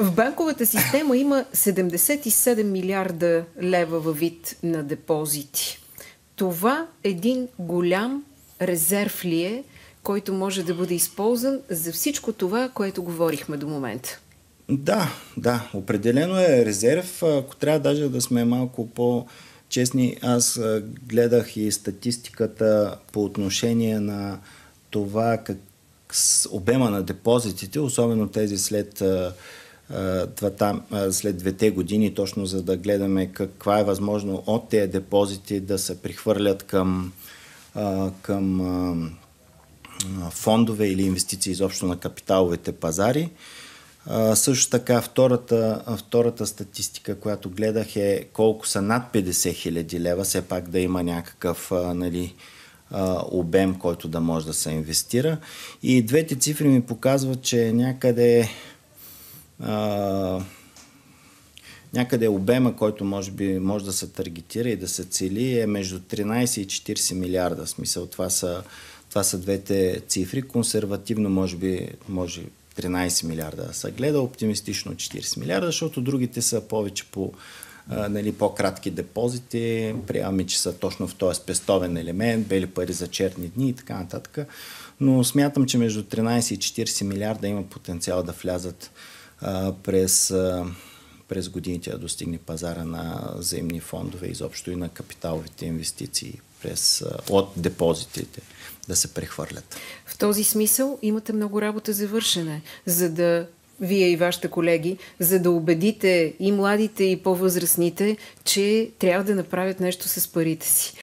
В банковата система има 77 милиарда лева във вид на депозити. Това един голям резерв ли е, който може да бъде използван за всичко това, което говорихме до момента? Да, определено е резерв. Ако трябва даже да сме малко по-честни, аз гледах и статистиката по отношение на това обема на депозитите, особено тези след 2 години, точно за да гледаме каква е възможно от тези депозити да се прихвърлят към фондове или инвестиции изобщо на капиталовите пазари. Също така втората статистика, която гледах, е колко са над 50 хиляди лева, все пак да има някакъв обем, който да може да се инвестира. И двете цифри ми показват, че някъде обема, който може да се таргетира и да се цели, е между 13 и 40 милиарда. В смисъл, това са двете цифри. Консервативно може 13 милиарда да се гледа, оптимистично 40 милиарда, защото другите са повече по-кратки депозити. Приемаме, че са точно в този спестовен елемент, бели пари за черни дни и така нататък. Но смятам, че между 13 и 40 милиарда има потенциал да влязат през годините да достигне пазара на взаимни фондове, изобщо и на капиталовите инвестиции от депозитите да се прехвърлят. В този смисъл имате много работа за вършене, за да вие и вашите колеги, за да убедите и младите, и по-възрастните, че трябва да направят нещо с парите си.